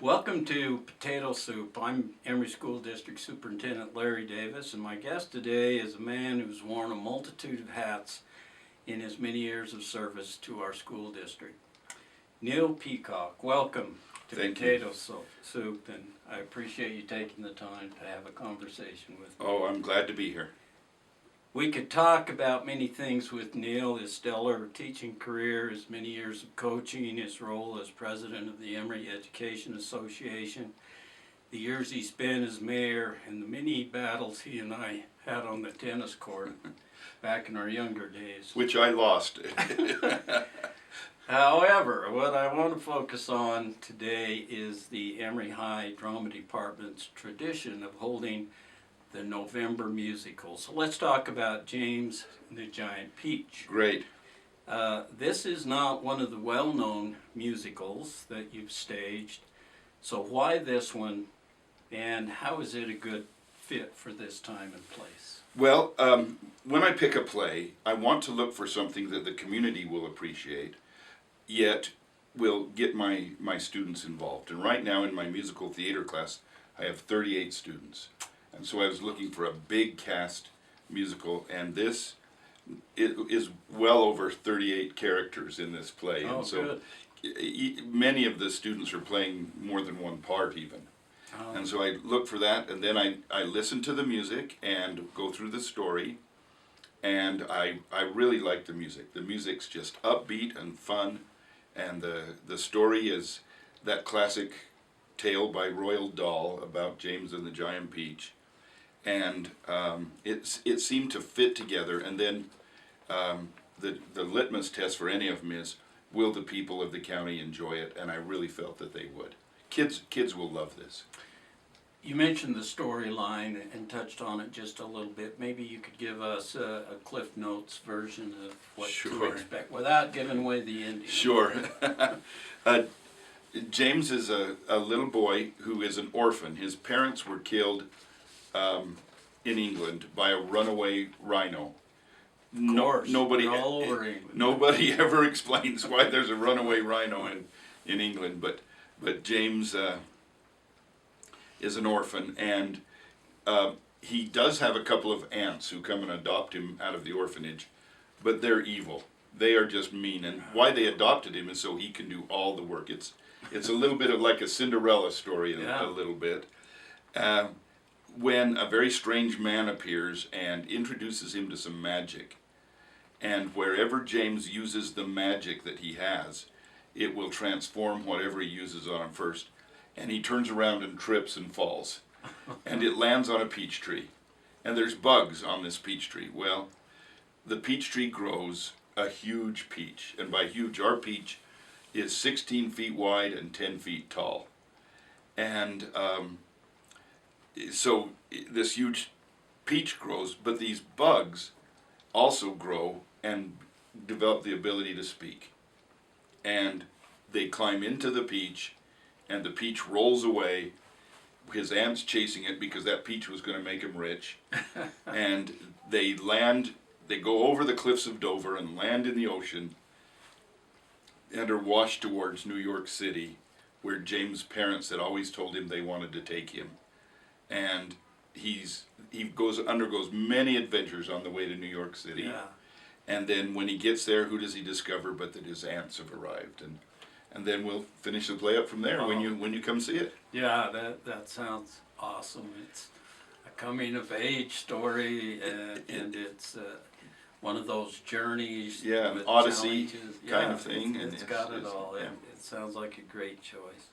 Welcome to Potato Soup. I'm Emory School District Superintendent Larry Davis, and my guest today is a man who's worn a multitude of hats in his many years of service to our school district. Neal Peacock, welcome to Potato Soup, and I appreciate you taking the time to have a conversation with me. Oh, I'm glad to be here. We could talk about many things with Neal, his stellar teaching career, his many years of coaching, his role as president of the Emory Education Association, the years he spent as mayor, and the many battles he and I had on the tennis court back in our younger days. Which I lost. However, what I want to focus on today is the Emory High Drama Department's tradition of holding the November musical. So let's talk about James and the Giant Peach. Great. This is not one of the well-known musicals that you've staged. So why this one, and how is it a good fit for this time and place? Well, when I pick a play, I want to look for something that the community will appreciate, yet will get my students involved. And right now in my musical theater class, I have 38 students. And so I was looking for a big cast musical, and this is well over 38 characters in this play. Oh, and so good. Many of the students are playing more than one part even. Oh. And so I look for that, and then I listen to the music and go through the story, and I really like the music. The music's just upbeat and fun, and the story is that classic tale by Roald Dahl about James and the Giant Peach. And it seemed to fit together, and then the litmus test for any of them is, will the people of the county enjoy it? And I really felt that they would. Kids will love this. You mentioned the storyline and touched on it just a little bit. Maybe you could give us a Cliff Notes version of what to expect without giving away the ending. Sure. James is a little boy who is an orphan. His parents were killed in England by a runaway rhino. Nobody all over England. Nobody ever explains why there's a runaway rhino in England, but James is an orphan, and he does have a couple of aunts who come and adopt him out of the orphanage, but they're evil. They are just mean, and why they adopted him is so he can do all the work. It's a little bit of like a Cinderella story, a little bit. When a very strange man appears and introduces him to some magic, and wherever James uses the magic that he has, it will transform whatever he uses on him first, and he turns around and trips and falls, and it lands on a peach tree, and there's bugs on this peach tree. Well, the peach tree grows a huge peach, and by huge, our peach is 16 feet wide and 10 feet tall, and so this huge peach grows, but these bugs also grow and develop the ability to speak. And they climb into the peach, and the peach rolls away. His aunt's chasing it because that peach was going to make him rich. And they go over the cliffs of Dover and land in the ocean and are washed towards New York City, where James' parents had always told him they wanted to take him. And he undergoes many adventures on the way to New York City. Yeah. And then when he gets there, who does he discover but that his aunts have arrived? And then we'll finish the play up from there when you come see it. Yeah, that sounds awesome. It's a coming of age story, and it's one of those journeys. Yeah, with Odyssey challenges. kind of thing. It's got it all. Yeah. It sounds like a great choice.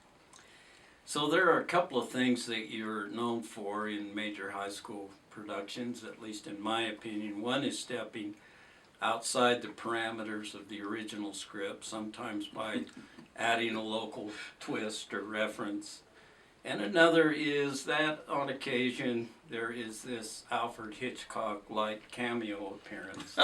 So there are a couple of things that you're known for in major high school productions, at least in my opinion. One is stepping outside the parameters of the original script, sometimes by adding a local twist or reference. And another is that on occasion there is this Alfred Hitchcock-like cameo appearance.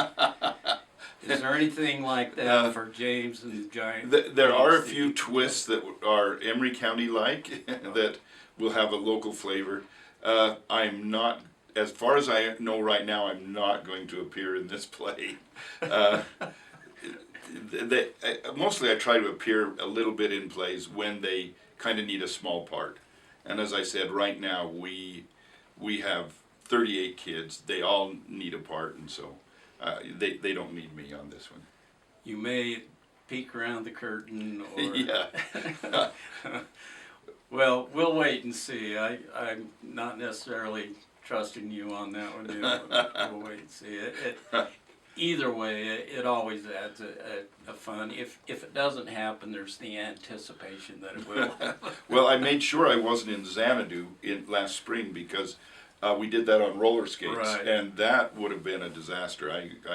Is there anything like that for James and the Giant? There are a few twists that are Emory County-like that will have a local flavor. I'm not, as far as I know right now, I'm not going to appear in this play. Mostly I try to appear a little bit in plays when they kind of need a small part. And as I said, right now we have 38 kids. They all need a part, and so they don't need me on this one. You may peek around the curtain, or Yeah. well, we'll wait and see. I'm not necessarily trusting you on that one. We'll wait and see. Either way, it always adds a fun. If it doesn't happen, there's the anticipation that it will. Well, I made sure I wasn't in Xanadu last spring because we did that on roller skates, Right. and that would have been a disaster.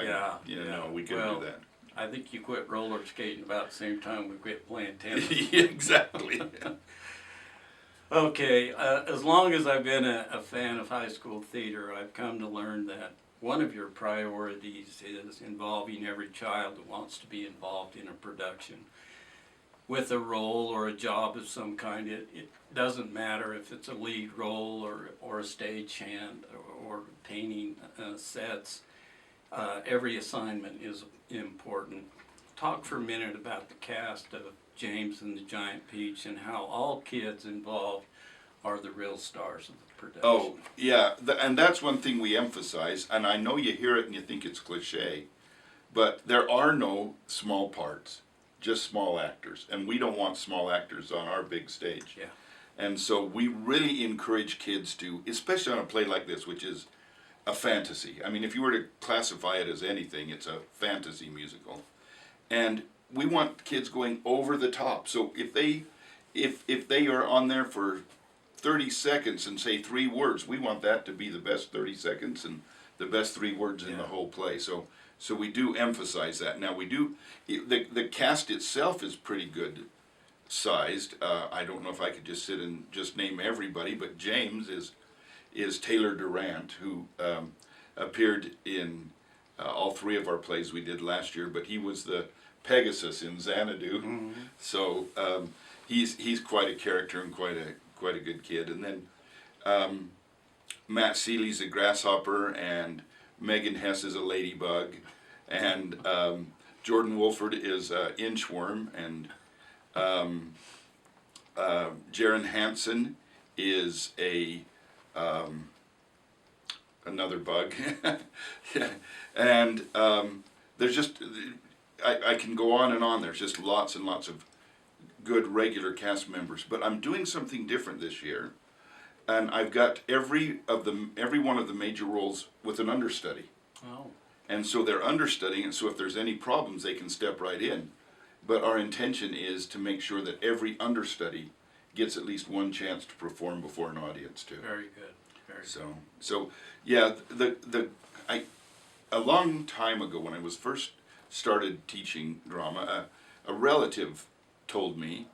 Yeah, No, we couldn't do that. I think you quit roller skating about the same time we quit playing tennis. Exactly. Okay, as long as I've been a fan of high school theater, I've come to learn that one of your priorities is involving every child that wants to be involved in a production with a role or a job of some kind. It doesn't matter if it's a lead role or a stagehand or painting sets. Every assignment is important. Talk for a minute about the cast of James and the Giant Peach and how all kids involved are the real stars of the production. Oh, yeah, and that's one thing we emphasize, and I know you hear it and you think it's cliche, but there are no small parts, just small actors, and we don't want small actors on our big stage. Yeah. And so we really encourage kids to, especially on a play like this, which is a fantasy. I mean, if you were to classify it as anything, it's a fantasy musical. And we want kids going over the top. So if they are on there for 30 seconds and say 3 words, we want that to be the best 30 seconds and the best 3 words in the whole play. So we do emphasize that. Now we do, the cast itself is pretty good sized. I don't know if I could just sit and just name everybody, but James is Taylor Durant, who appeared in all 3 of our plays we did last year, but he was the Pegasus in Xanadu. Mm-hmm. So he's quite a character and quite a good kid. And then Matt Seeley's a grasshopper, and Megan Hess is a ladybug, and Jordan Wolford is an inchworm, and Jaron Hansen is another bug. Yeah. And there's just, I can go on and on. There's just lots and lots of good regular cast members. But I'm doing something different this year, and I've got every one of the major roles with an understudy. Oh. And so they're understudying, and so if there's any problems, they can step right in. But our intention is to make sure that every understudy gets at least one chance to perform before an audience too. Very good. Very good. So yeah, a long time ago when I was first started teaching drama, a relative told me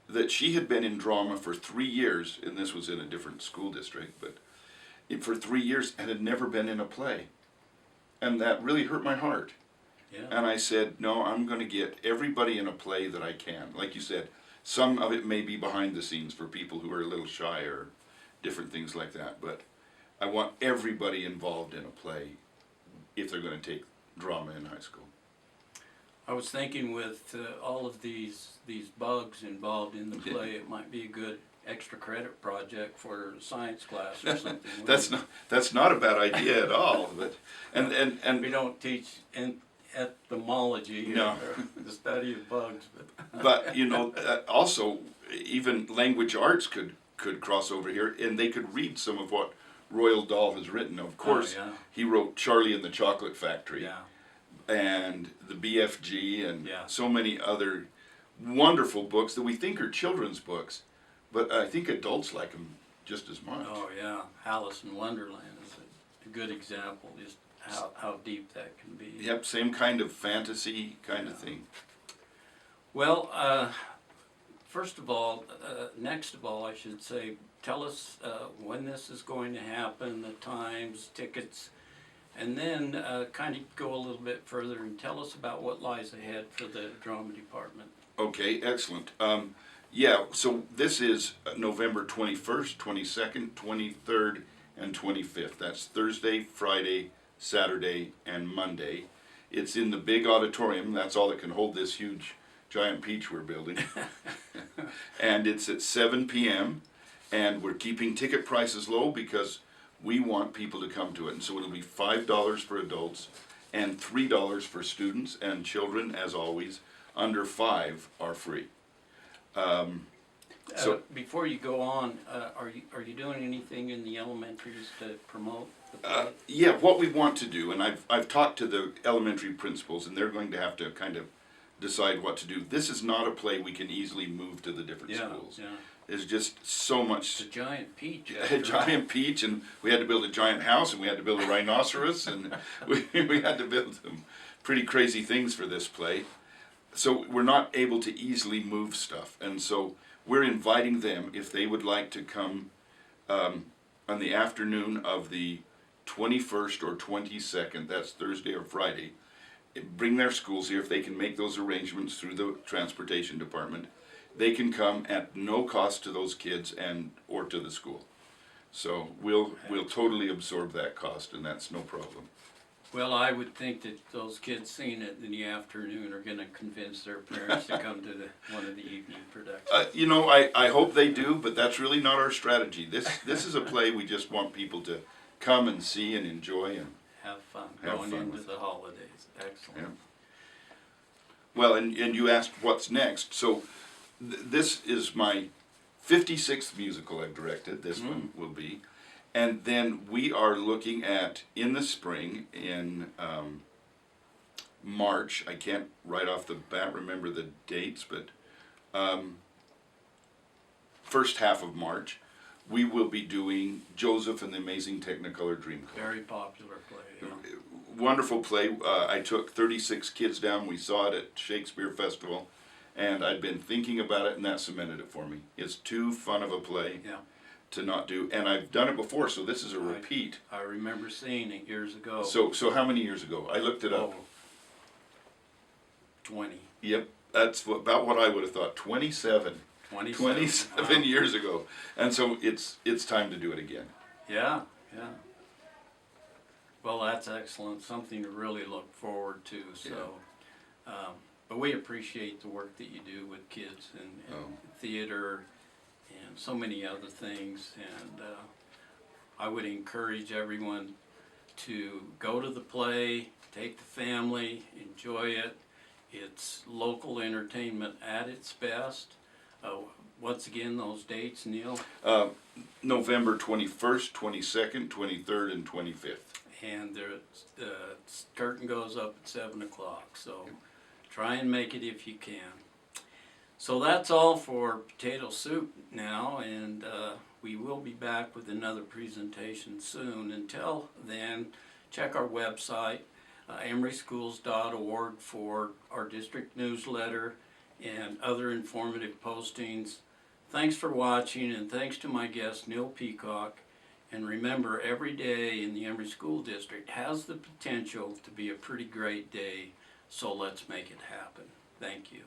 that she had been in drama for 3 years, and this was in a different school district, but for 3 years and had never been in a play. And that really hurt my heart. Yeah. And I said, no, I'm going to get everybody in a play that I can. Like you said, some of it may be behind the scenes for people who are a little shy or different things like that, but I want everybody involved in a play if they're going to take drama in high school. I was thinking with all of these bugs involved in the play, it might be a good extra credit project for science class or something. That's not a bad idea at all. But and we don't teach etymology, no. or the study of bugs. But you know, also even language arts could cross over here, and they could read some of what Roald Dahl has written. Of course, he wrote Charlie and the Chocolate Factory. Yeah. And the BFG and Yeah. so many other wonderful books that we think are children's books, but I think adults like them just as much. Oh yeah, Alice in Wonderland is a good example, just how deep that can be. Yep, same kind of fantasy kind of thing. Well, first of all, next of all, I should say, tell us when this is going to happen, the times, tickets, and then kind of go a little bit further and tell us about what lies ahead for the drama department. Okay, excellent. Yeah, so this is November 21st, 22nd, 23rd, and 25th. That's Thursday, Friday, Saturday, and Monday. It's in the big auditorium. That's all that can hold this huge giant peach we're building. And it's at 7 p.m. and we're keeping ticket prices low because we want people to come to it. And so it'll be $5 for adults and $3 for students, and children, as always, under 5 are free. So before you go on, are you doing anything in the elementaries to promote the play? yeah, what we want to do, and I've talked to the elementary principals, and they're going to have to kind of decide what to do. This is not a play we can easily move to the different schools. Yeah. There's just so much. It's a giant peach. A giant peach, and we had to build a giant house, and we had to build a rhinoceros, and we had to build some pretty crazy things for this play. So we're not able to easily move stuff, and so we're inviting them, if they would like to come on the afternoon of the 21st or 22nd, that's Thursday or Friday, bring their schools here. If they can make those arrangements through the transportation department, they can come at no cost to those kids and or to the school. So we'll totally absorb that cost, and that's no problem. Well, I would think that those kids seeing it in the afternoon are going to convince their parents to come to one of the evening productions. You know, I hope they do, but that's really not our strategy. This is a play we just want people to come and see and enjoy and have fun have going fun into with the holidays. Excellent. Yeah. Well, and you asked what's next. So this is my 56th musical I've directed. This one will be. And then we are looking at, in the spring, in March, I can't right off the bat remember the dates, but first half of March, we will be doing Joseph and the Amazing Technicolor Dreamcoat. Very popular play. Yeah. Wonderful play. I took 36 kids down. We saw it at Shakespeare Festival, and I'd been thinking about it, and that cemented it for me. It's too fun of a play. Yeah. To not do, and I've done it before, so this is a repeat. I remember seeing it years ago. So how many years ago? I looked it up. 20. Yep, that's about what I would have thought. 27 27 years ago, and so it's time to do it again. Yeah. Well, that's excellent. Something to really look forward to. So, but we appreciate the work that you do with kids and theater. And so many other things, and I would encourage everyone to go to the play, take the family, enjoy it. It's local entertainment at its best. Once again, those dates, Neal? November 21st, 22nd, 23rd, and 25th. And the curtain goes up at 7 o'clock, so try and make it if you can. So that's all for Potato Soup now, and we will be back with another presentation soon. Until then, check our website, emeryschools.org, for our district newsletter and other informative postings. Thanks for watching, and thanks to my guest, Neal Peacock. And remember, every day in the Emory School District has the potential to be a pretty great day, so let's make it happen. Thank you.